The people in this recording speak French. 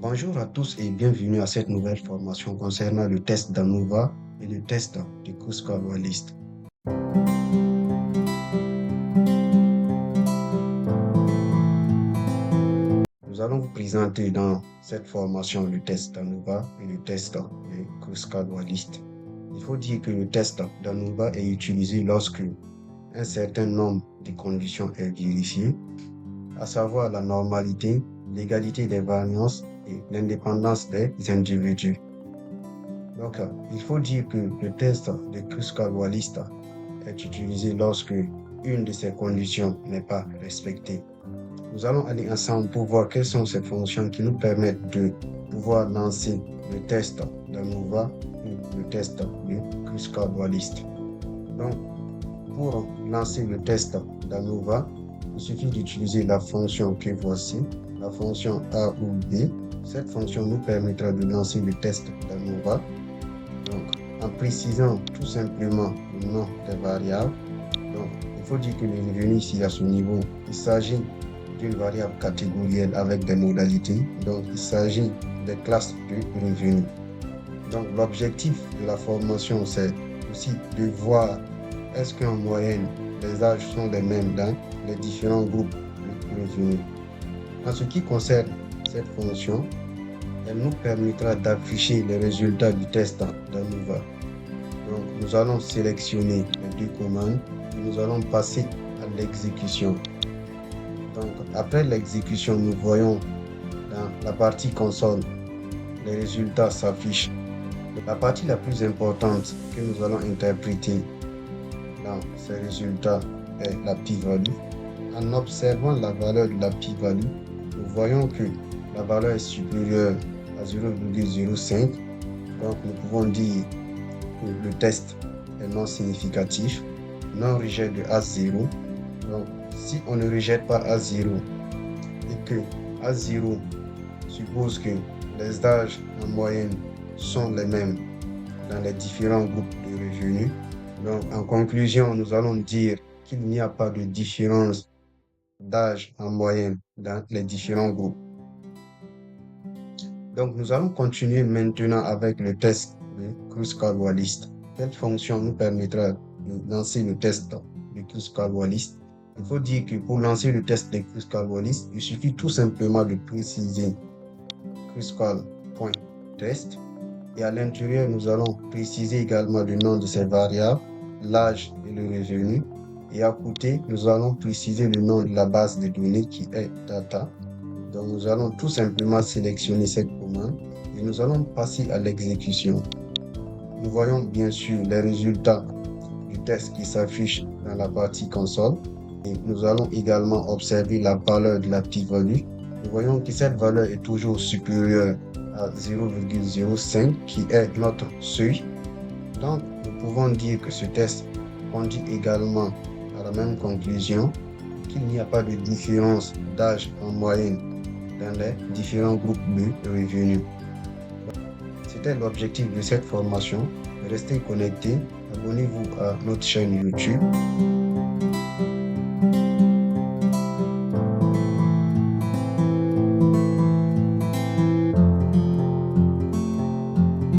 Bonjour à tous et bienvenue à cette nouvelle formation concernant le test d'ANOVA et le test du Kruskal-Wallis. Nous allons vous présenter dans cette formation le test d'ANOVA et le test du Kruskal-Wallis. Il faut dire que le test d'ANOVA est utilisé lorsque un certain nombre de conditions est vérifié, à savoir la normalité, l'égalité des variances et l'indépendance des individus. Donc, il faut dire que le test de Kruskal-Wallis est utilisé lorsque une de ces conditions n'est pas respectée. Nous allons aller ensemble pour voir quelles sont ces fonctions qui nous permettent de pouvoir lancer le test d'ANOVA ou le test de Kruskal-Wallis. Donc, pour lancer le test d'ANOVA, il suffit d'utiliser la fonction que voici, la fonction A ou B. Cette fonction nous permettra de lancer le test d'ANOVA. Donc, en précisant tout simplement le nom des variables, donc, il faut dire que le revenu ici à ce niveau, il s'agit d'une variable catégorielle avec des modalités. Donc, il s'agit des classes de revenu. Donc, l'objectif de la formation, c'est aussi de voir est-ce qu'en moyenne, les âges sont les mêmes dans les différents groupes de revenus. En ce qui concerne cette fonction, elle nous permettra d'afficher les résultats du test d'ANOVA. Donc, nous allons sélectionner les deux commandes et nous allons passer à l'exécution. Donc, après l'exécution, nous voyons dans la partie console, les résultats s'affichent. La partie la plus importante que nous allons interpréter dans ces résultats est la p-value. En observant la valeur de la p-value, nous voyons que la valeur est supérieure à 0,05. Donc, nous pouvons dire que le test est non significatif, non rejet de A0. Donc, si on ne rejette pas A0 et que A0 suppose que les âges en moyenne sont les mêmes dans les différents groupes de revenus, donc en conclusion, nous allons dire qu'il n'y a pas de différence d'âge en moyenne dans les différents groupes. Donc, nous allons continuer maintenant avec le test de Kruskal-Wallis. Quelle fonction nous permettra de lancer le test de Kruskal-Wallis? Il faut dire que pour lancer le test de Kruskal-Wallis, il suffit tout simplement de préciser Kruskal.test et à l'intérieur, nous allons préciser également le nom de ces variables, l'âge et le revenu. Et à côté, nous allons préciser le nom de la base de données qui est data. Donc, nous allons tout simplement sélectionner cette commande et nous allons passer à l'exécution. Nous voyons bien sûr les résultats du test qui s'affichent dans la partie console. Et nous allons également observer la valeur de la p-value. Nous voyons que cette valeur est toujours supérieure à 0,05 qui est notre seuil. Donc, nous pouvons dire que ce test conduit également à la même conclusion, qu'il n'y a pas de différence d'âge en moyenne dans les différents groupes de revenus. C'était l'objectif de cette formation. Restez connectés, abonnez-vous à notre chaîne YouTube.